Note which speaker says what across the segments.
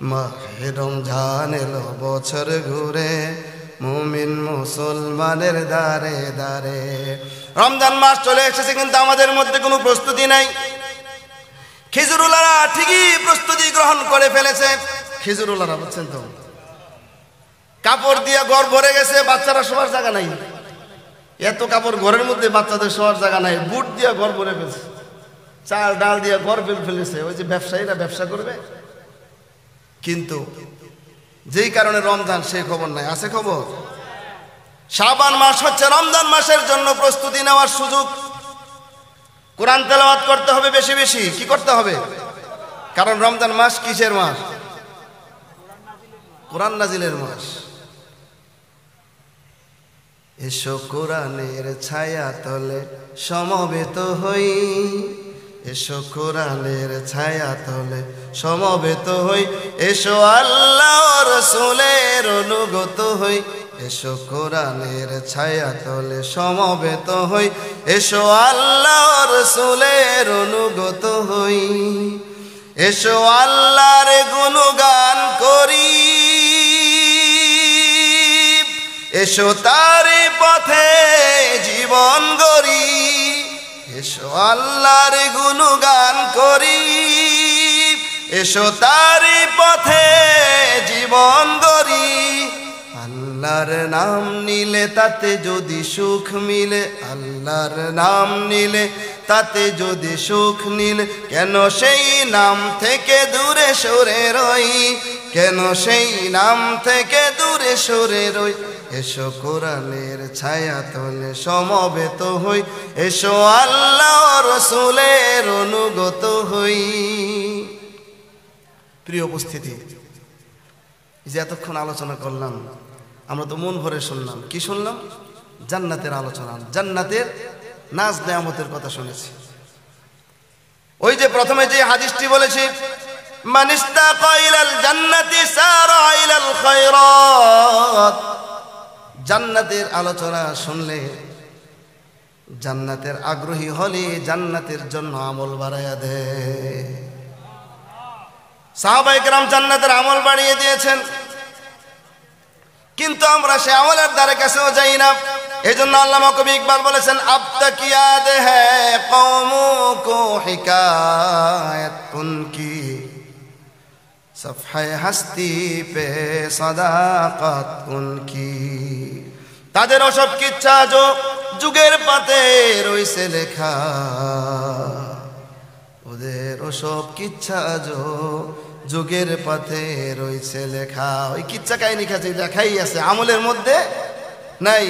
Speaker 1: মাহে রমজান এলো বছর ঘুরে, মুমিন মুসলমানের দারে দারে। রমজান মাস চলে এসেছে, কিন্তু আমাদের মধ্যে কোনো প্রস্তুতি নাই। খিজুরুলারা ঠিকই প্রস্তুতি গ্রহণ করে ফেলেছে। খিজুরুলারা বুঝছেন তো, কাপড় দিয়ে ঘর ভরে গেছে, বাচ্চারা শোয়ার জায়গা নাই। এত কাপড় ঘরের মধ্যে, বাচ্চাদের শোয়ার জায়গা নাই, বুট দিয়ে ঘর ভরে ফেলছে, চাল ডাল দিয়ে ঘর ফেলেছে। ওই যে ব্যবসায়ীরা ব্যবসা করবে, কিন্তু যেই কারণে রমজান সেই খবর নাই। আছে খবর? শাবান মাস হচ্ছে রমজান মাসের জন্য প্রস্তুতি নেওয়ার সুযোগ। কোরআন তেলাওয়াত করতে হবে বেশি বেশি। কি করতে হবে? কারণ রমজান মাস কিসের মাস? কোরআন নাজিলের মাস। এসো কোরআনের ছায়া তলে সমবেত হই, এসো কোরআনের ছায়া তলে সমবেত হই, এসো আল্লাহ রাসূলের অনুগত হই, এসো কোরআনের ছায়া তলে সমবেত হই, এসো আল্লাহ রাসূলের অনুগত হই, এসো আল্লাহর গুণগান করি, এসো তার পথে জীবন গড়ি, এসো আল্লাহর গুণগান করি, এসো তার পথে জীবন গড়ি। আল্লাহর নাম নিলে তাতে যদি সুখ মিলে, আল্লাহর নাম নিলে তাতে যদি সুখ নিলে, কেন সেই নাম থেকে দূরে সরে রই, কেন সেই নাম থেকে দূরে সরে রই, এসো কোরআনের ছায়া তলে সমবেত হই, এসো আল্লাহ রাসূলের অনুগত হই। প্রিয় উপস্থিতি, যে এতক্ষণ আলোচনা করলাম, আমরা তো মন ভরে শুনলাম। কি শুনলাম? জান্নাতের আলোচনা, জান্নাতের নাজ নেয়ামতের কথা শুনেছি। ওই যে প্রথমে যে হাদিসটি বলেছি, মান ইস্তাকা ইলাল জান্নাতি সারা ইলাল খায়রাত। জান্নাতের আলোচনা শুনলে, জান্নাতের আগ্রহী হলে জান্নাতের জন্য আমল বাড়াইয়া দেয়। সাহাবায়ে কেরাম জান্নাতের আমল বাড়িয়ে দিয়েছেন, কিন্তু আমরা সে আমলের দ্বারে কাছেও যাই না। এই জন্য আল্লামা কবি ইকবাল বলেছেন, আব তক ইয়াদ হ্যায় কওমো কো হিকায়াত উনকি, সফহায়ে হস্তি পে সাদাকাত উনকি। তাদের ওসব কিচ্ছা যুগের পাতে রইছে লেখা, ওদের ওসব কিচ্ছা যুগের পথে রইছে লেখা। ওই কিচ্ছা কাহিনী কাছে লেখাই আছে, আমলের মধ্যে নাই।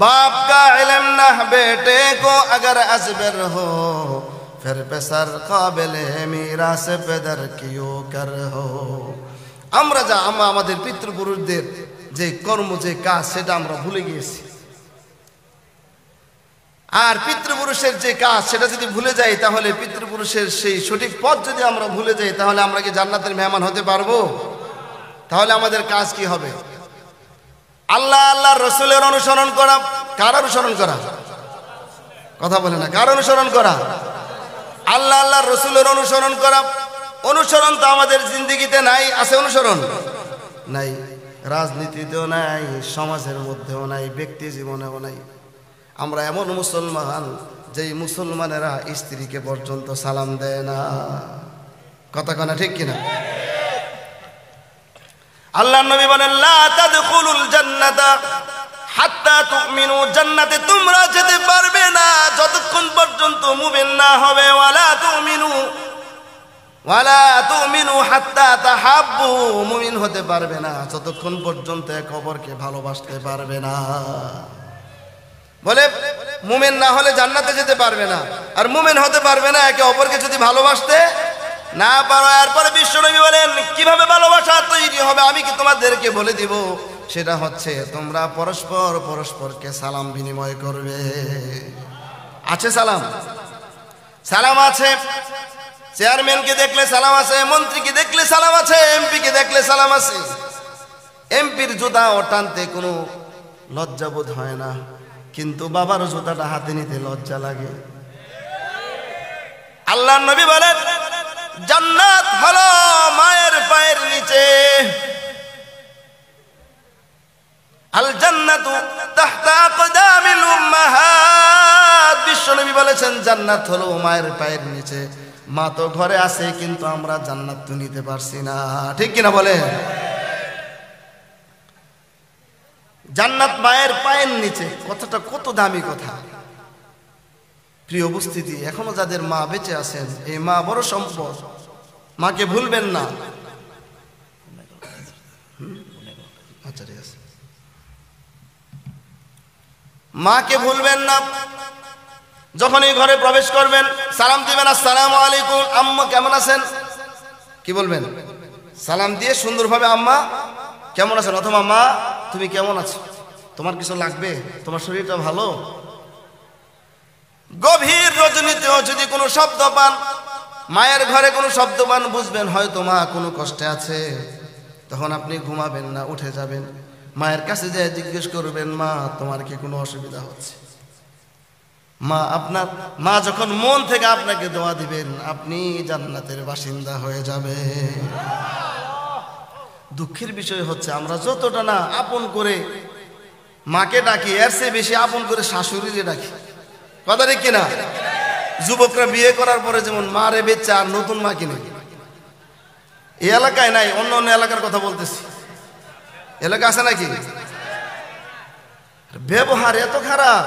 Speaker 1: বাপ কা ইলম না বেটে কো अगर असबर हो, फिर पेसर काबिल मीरास पेदर क्यों कर हो। আমরা আমাদের পিতৃপুরুষদের যে কর্ম, যে কাজ, সেটা আমরা ভুলে গিয়েছি। আর পিতৃপুরুষের যে কাজ, সেটা যদি ভুলে যাই, তাহলে পিতৃপুরুষের সেই সঠিক পথ যদি আমরা ভুলে যাই, তাহলে আমরা কি জান্নাতের মেহমান হতে পারবো? তাহলে আমাদের কাজ কি হবে? আল্লাহ আল্লাহর রাসূলের অনুসরণ করা। কার অনুসরণ করা? কথা বলে না। কার অনুসরণ করা? আল্লাহ আল্লাহর রাসূলের অনুসরণ করা। অনুসরণ তো আমাদের জিন্দেগিতে নাই। আছে অনুসরণ? নাই। রাজনীতিতেও নাই, সমাজের মধ্যেও নাই, ব্যক্তি জীবনেও নাই। আমরা এমন মুসলমান, যেই মুসলমানেরা স্ত্রীকে পর্যন্ত সালাম দেয় না। কথা কনা ঠিক কিনা? আল্লাহর নবী বলেন, লা তাদখুলুল জান্নাতা হাত্তা তুমিনু। জান্নাতে তোমরা যেতে পারবে না যতক্ষণ পর্যন্ত মুমিন না হবে। ওয়ালা তুমিনু হাত্তা তাহাব্বু। মুমিন হতে পারবে না যতক্ষণ পর্যন্ত এক অপরকে ভালোবাসতে পারবে না। বলে মুমিন না হলে জান্নাতে যেতে পারবে না, আর মুমিন হতে পারবে না একে অপরকে যদি ভালোবাসতে না পারো। এরপরে বিশ্বনবী বলেন, কিভাবে ভালোবাসা তৈরি হবে আমি কি তোমাদেরকে বলে দিব। সেটা হচ্ছে তোমরা পরস্পরকে সালাম বিনিময় করবে। আছে সালাম? সালাম আছে। চেয়ারম্যানকে দেখলে সালাম আছে, মন্ত্রীকে দেখলে সালাম আছে, এমপিকে দেখলে সালাম আছে। এমপির জুতা টানতে কোনো লজ্জাবোধ হয় না, কিন্তু বাবার জুতাটা হাতে নিতে লজ্জা লাগে। আল্লাহর নবী বলেন, জান্নাত হলো মায়ের পায়ের নিচে, জান্নাত হলো মায়ের পায়ের নিচে। মা তো ঘরে আছে, কিন্তু আমরা জান্নাত তো নিতে পারছি না, ঠিক কিনা বলে? জান্নাত মায়ের পায়ের নিচে, কথাটা কত দামি কথা। প্রিয় উপস্থিতি, এখনো যাদের মা বেঁচে আছেন, এই মা বড় সম্পদ, মাকে ভুলবেন না। আচ্ছা ঠিক আছে, মাকে ভুলবেন না। যখন এই ঘরে প্রবেশ করবেন সালাম দিবেন, আসসালামু আলাইকুম আম্মা কেমন আছেন, কি বলবেন? সালাম দিয়ে সুন্দরভাবে আম্মা কেমন আছেন, অথবা মা তুমি কেমন আছো, তোমার কিছু লাগবে, তোমার শরীরটা ভালো। গভীর রজনীতেও যদি কোনো শব্দ পান, মায়ের ঘরে কোনো শব্দ পান, বুঝবেন হয়তো মা কোনো কষ্টে আছে। তখন আপনি ঘুমাবেন না, উঠে যাবেন, মায়ের কাছে যেয়ে জিজ্ঞেস করবেন, মা তোমার কি কোনো অসুবিধা হচ্ছে? মা যখন মন থেকে আপনাকে দোয়া দিবেন, আপনি জান্নাতের বাসিন্দা হয়ে যাবে। দুঃখের বিষয় হচ্ছে আমরা যতটা না আপন করে মাকে ডাকি, এর চেয়ে বেশি আপন করে শাশুড়িরে ডাকি, কথা ঠিক কিনা? যুবকরা বিয়ে করার পরে যেমন মারে বেচে আর নতুন মা কিনে, এই এলাকায় নাই, অন্য অন্য এলাকার কথা বলতেছি, এলাকা আছে নাকি? ব্যবহার এত খারাপ,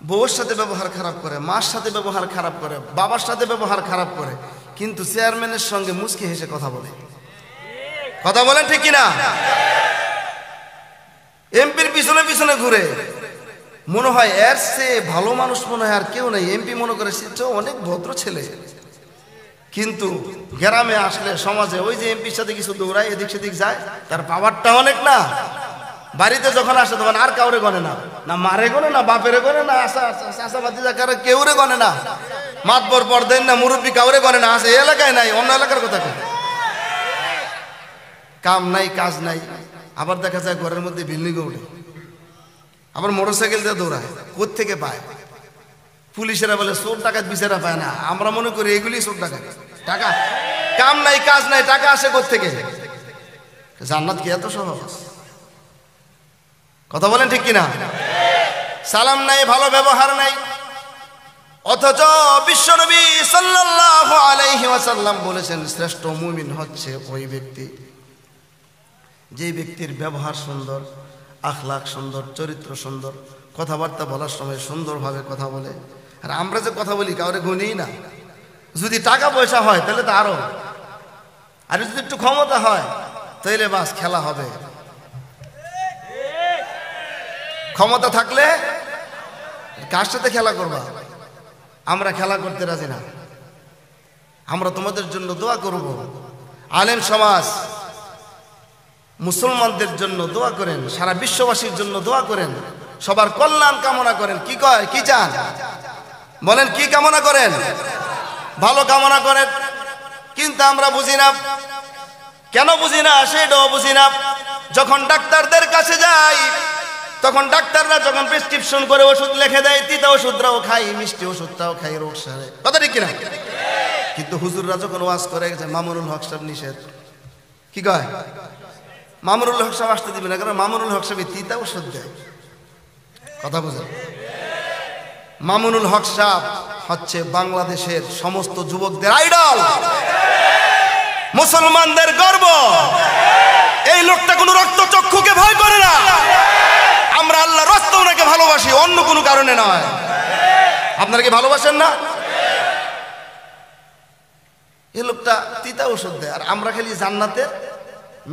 Speaker 1: বউর সাথে ব্যবহার খারাপ করে, মার সাথে ব্যবহার খারাপ করে, বাবার সাথে ব্যবহার খারাপ করে, কিন্তু চেয়ারম্যানের সঙ্গে মুচকি হেসে কথা বলে, কথা বলেন ঠিক কিনা? এমপির পিছনে পিছনে ঘুরে, মনে হয় এর চেয়ে ভালো মানুষ মনে হয় আর কেউ নেই। এমপি মনে করে সেটাও অনেক ভদ্র ছেলে, কিন্তু গ্রামে আসলে সমাজে ওই যে এমপির সাথে কিছু দৌড়ায়, এদিক সেদিক যায়, তার পাওয়ারটা অনেক না। বাড়িতে যখন আসে তখন আর কাউরে গনে না, না মারে গনে না, বাপেরে গনে না, আশাবাদী যাকারে কেউরে গনে না, মাতবর পর্দেন না, মুরব্বী কাউরে গনে না। আসে এলাকায় নাই, অন্য এলাকার কথা কই, কাম নাই কাজ নাই। আবার দেখা যায় ঘরের মধ্যে বিল্ডিংয়ে উঠে, আবার মোটরসাইকেল দিয়ে দৌড়ায়, কোত্থেকে পায়? পুলিশেরা বলে চোর টাকা বিচারা পায় না, আমরা মনে করি এগুলি চোর টাকা। টাকা কাম নাই কাজ নাই, টাকা আসে কোত্থেকে? জান্নাত কি এত সহজ? কথা বলেন ঠিক কিনা? সালাম নাই, ভালো ব্যবহার নাই, অথচ বিশ্বনবী সাল্লাল্লাহু আলাইহি ওয়াসাল্লাম বলেছেন শ্রেষ্ঠ মুমিন হচ্ছে ওই ব্যক্তি যে ব্যক্তির ব্যবহার সুন্দর, আখলাক সুন্দর, চরিত্র সুন্দর, কথাবার্তা বলার সময় সুন্দরভাবে কথা বলে। আর আমরা যে কথা বলি কাউরে গুনেই না। যদি টাকা পয়সা হয় তাহলে তো আরো, আর যদি একটু ক্ষমতা হয় তাহলে বাস খেলা হবে। ক্ষমতা থাকলে কার সাথে খেলা করবা? আমরা খেলা করতে রাজি না। আমরা তোমাদের জন্য দোয়া করব। আলেম সমাজ মুসলমানদের জন্য দোয়া করেন, সারা বিশ্ববাসীর জন্য দোয়া করেন, সবার কল্যাণ কামনা করেন। কি কয়, কি চান বলেন? কি কামনা করেন? ভালো কামনা করেন। কিন্তু আমরা বুঝি না, কেন বুঝি না সেটাও বুঝি না। যখন ডাক্তারদের কাছে যাই তখন ডাক্তাররা যখন প্রেসক্রিপশন করে ওষুধ লিখে দেয়, তিতা ওষুধটাও খাই, মিষ্টি ওষুধটাও খাই, রোগ সারে, কথা ঠিক কিনা? কিন্তু হুজুররা যখন ওয়াজ করে যে মামুনুল হক সাহেব নিষেধ, কি কয়? মামুনুল হক সাহেব আসতে দিবে না, কারণ মামুনুল হক সাহেব তিতা ওষুধ দেয়, কথা বুঝেন? মামুনুল হক সাহেব হচ্ছে বাংলাদেশের সমস্ত যুবকদের আইডল, মুসলমানদের গর্ব। এই লোকটা কোনো রক্তচক্ষুকে ভয় করে না। আমরা আল্লাহর রাস্তা ওনাকে ভালোবাসি, অন্য কোনো কারণে নয়। আপনারা কি ভালোবাসেন না? এই লোকটা তিতা ওষুধ দেয়, আর আমরা খালি জান্নাতের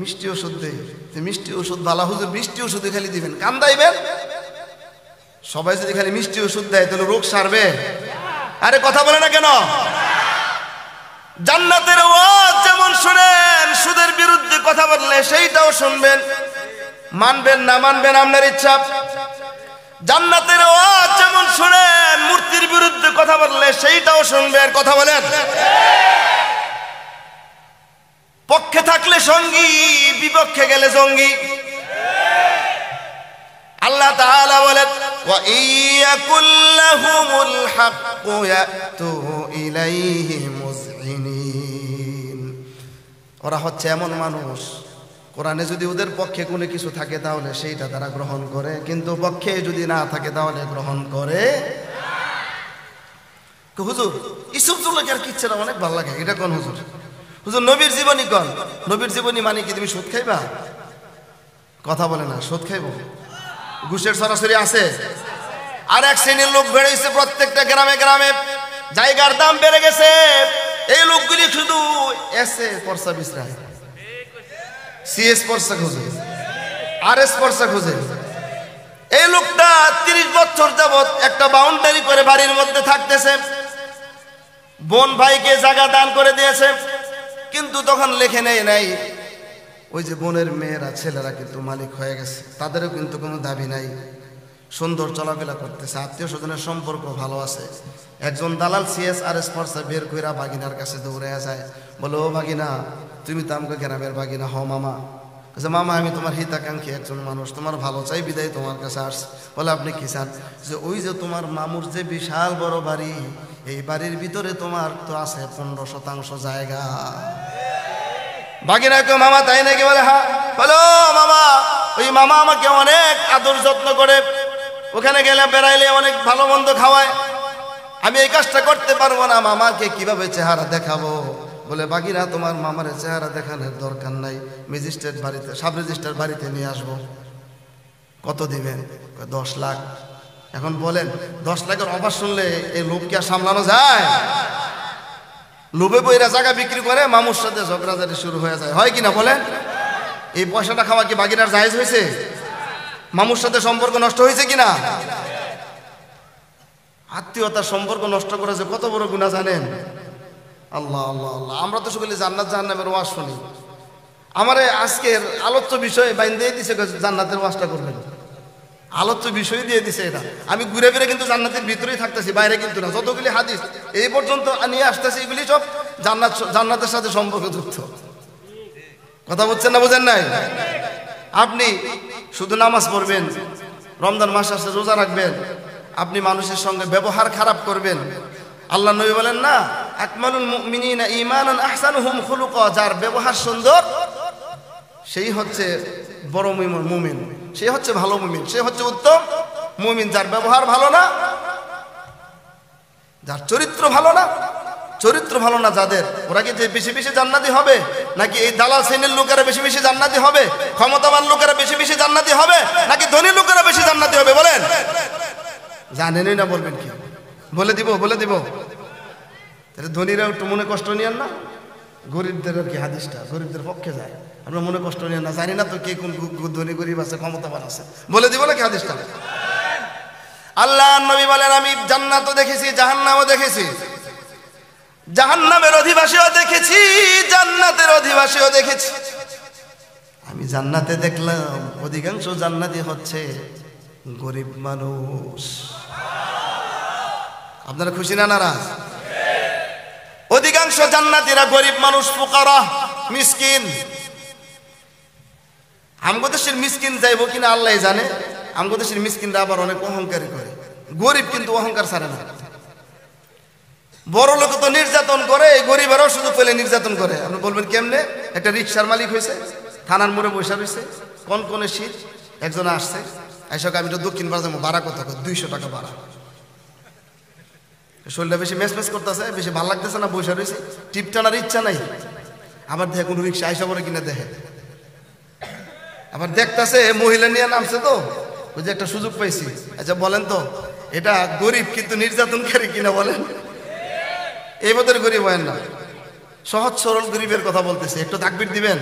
Speaker 1: মিষ্টি ওষুধ দেই। মিষ্টি ওষুধ ভালো, হুজুর মিষ্টি ওষুধে খালি দিবেন, কান্দাইবেন। সবাই যদি খালি মিষ্টি ওষুধ দেয় তাহলে রোগ সারবে? আরে কথা বলে না কেন? জান্নাতের ওয়াজ যেমন শুনেন, সুদের বিরুদ্ধে কথা বললে সেইটাও শুনবেন, মানবেন না মানবেন আপনার ইচ্ছা। জান্নাতের ওয়াজ যেমন শুনেন, মূর্তির বিরুদ্ধে কথা বললে সেইটাও শুনবেন, কথা বলেন। পক্ষে থাকলে সঙ্গী, বিপক্ষে গেলে জঙ্গি। আল্লাহ তাআলা বলেন, ওয়া ইয়াকুল্লাহুমুল হাক্কু ইয়াতু ইলাইহি মুযইনিন। ওরা হচ্ছে এমন মানুষ, কোরআনে যদি ওদের পক্ষে কোনো কিছু থাকে তাহলে সেইটা তারা গ্রহণ করে, কিন্তু পক্ষে যদি না থাকে তাহলে গ্রহণ করে। হুজুর ইসুফ জুলেখার কিচ্ছাটা অনেক ভালো লাগে, এটা কোন হুজুর? হুজুর নবীর জীবনী কোন? নবীর জীবনী মানে কি তুমি সুদ খাইবা? কথা বলে না, সুদ খাইব? ঘুষের সরাসরি আছে। আর এক শ্রেণীর লোক বেড়েছে প্রত্যেকটা গ্রামে গ্রামে, জায়গার দাম বেড়ে গেছে, এই লোকগুলি শুধু এসে পর্সা বিশ্রায়, সিএস পর্সা খোঁজে, আরএস পর্সা খোঁজে। এই লোকটা 30 বছর যাবত একটা বাউন্ডারি করে বাড়ির মধ্যে থাকতেছে, বোন ভাইকে জায়গা দান করে দিয়েছে, কিন্তু তখন লেখে নেই নাই ওই যে বোনের মেয়েরা ছেলেরা কিন্তু মালিক হয়ে গেছে, তাদেরও কিন্তু কোনো দাবি নাই, সুন্দর চলাফেরা করতেছে, আত্মীয় স্বজনের সম্পর্ক ভালো আছে। একজন দালাল সিএস আর এস পর্সা বের কইরা বাগিনার কাছে দৌড়ে যায়, বলে ও বাগিনা তুমি তো আমাকে গ্রামের বাগিনা হও মামা। আচ্ছা মামা আমি তোমার হিতাকাঙ্ক্ষী একজন মানুষ, তোমার ভালো চাই বিদায় তোমার কাছে আসছি। বলে আপনি কি চান? যে ওই যে তোমার মামুর যে বিশাল বড় বাড়ি, এই বাড়ির ভিতরে তোমার তো আছে 15% জায়গা। বাগিনা কেউ মামা তাই নাকি? বলে হ্যাঁ। বলো মামা, ওই মামা আমাকে অনেক আদর যত্ন করে, ওখানে গেলে বেড়াইলে অনেক ভালো মন্দ খাওয়ায়, আমি এই কাজটা করতে পারবো না, মামাকে কিভাবে চেহারা দেখাবো? বলে বাগিনা তোমার মামার চেহারা দেখানোর দরকার নাই, ম্যাজিস্ট্রেট বাড়িতে, সাব রেজিস্ট্রার বাড়িতে নিয়ে আসবো। কত দিবেন? 10 লাখ। এখন বলেন 10 লাখের অফার শুনলে এই লোভ কি আর সামলানো যায়? লোভে বইরা জায়গা বিক্রি করে মামুর সাথে ঝগড়াঝাটি শুরু হয়ে যায়, হয় কিনা বলেন? এই পয়সাটা খাওয়া কি বাগিনার জায়েজ হয়েছে? মামুর সাথে সম্পর্ক নষ্ট হয়েছে কিনা? আত্মীয়তার সম্পর্ক নষ্ট করেছে কত বড় গুনাহ জানেন? আল্লাহ আল্লাহ আল্লাহ। আমরা তো শুধু জান্নাত জাহান্নামের ওয়াজ শুনি, আমারে আজকের আলোচ্য বিষয় বাইন্ধে দিছে জান্নাতের ওয়াজটা করবেন, আলোচ্য বিষয় দিয়ে দিছে এটা। আমি ঘুরে ফিরে কিন্তু জান্নাতের ভিতরেই থাকতেছি, বাইরে কিন্তু না। যতগুলি হাদিস এই পর্যন্ত নিয়ে আসতেছি এগুলি সব জান্নাতের সাথে সম্পর্কযুক্ত। কথা বলছেন না, বুঝেন নাই? আপনি শুধু নামাজ পড়বেন, রমজান মাস আসছে রোজা রাখবেন, আপনি মানুষের সঙ্গে ব্যবহার খারাপ করবেন, আল্লাহ নবী বলেন না আকমালুল মুমিনিনা ঈমানান আহসানুহুম খুলুকা, যার ব্যবহার সুন্দর সেই হচ্ছে বড় মুমিন, সে হচ্ছে ভালো মুমিন, সে হচ্ছে উত্তম মুমিন। যার ব্যবহার ভালো না, যার চরিত্র ভালো না, চরিত্র ভালো না যাদের, ওরা কি যে বেশি বেশি জান্নাতি হবে? নাকি এই দালাল শ্রেণীর লোকেরা বেশি বেশি জান্নাতি হবে? ক্ষমতাবান লোকেরা বেশি বেশি জান্নাতি হবে নাকি ধনী লোকেরা বেশি জান্নাতি হবে? বলেন, জানেনই না, বলবেন কি? বলে দিব, বলে দিব। তাহলে ধনীরা একটু মনে কষ্ট নিয়েন না, গরিবদের আর কি হাদিসটা গরিবদের পক্ষে যায়, আপনার মনে কষ্ট নিয়েন না। জানি না তো কে কোন ধনী গরিব আছে, ক্ষমতাবান আছে, বলে দিব নাকি হাদিসটা? আল্লাহ নবী বলেন আমি জান্নাতও দেখেছি, জাহান্নামও দেখেছি, জাহান্নামের অধিবাসীও দেখেছি, জান্নাতের অধিবাসীও দেখেছি। আমি জান্নাতে দেখলাম অধিকাংশ জান্নাতি হচ্ছে গরিব মানুষ। আপনারা খুশি না নারাজ? অধিকাংশ জান্নাতীরা গরিব মানুষ, ফুকারা, মিসকিন। আমগো দেশের মিসকিন যাইব কিনা আল্লাহ জানে। আমগো দেশের মিসকিনরা আবার অনেক অহংকারী করে, গরিব কিন্তু অহংকার ছাড়ে না। বড় লোক তো নির্যাতন করে, গরিবেরাও শুধু পেলে নির্যাতন করে। আপনি বলবেন কেমনে? একটা রিক্সার মালিক হয়েছে, থানার মোড়ে বসে রয়েছে, কনকনে শীত, একজন আসছে, এসব আমি তো দক্ষিণ বাজার ভাড়া কত? 200 টাকা ভাড়া। শরীরটা বেশি মেস করতেছে, বেশি ভালো লাগতেছে না, বসে রয়েছে, টিপ টানার ইচ্ছা নাই। আবার দেখে কোনো রিক্সা আইসা পরে কিনা দেখে, আবার দেখতেছে মহিলা নিয়ে নামছে, তো ওই যে একটা সুযোগ পাইছি। আচ্ছা বলেন তো এটা গরিব কিন্তু নির্যাতনকারী কিনা? বলেন, এই বোধের গরিব হয় না, সহজ সরল গরিবের কথা বলতেছে। একটু তাকবীর দিবেন।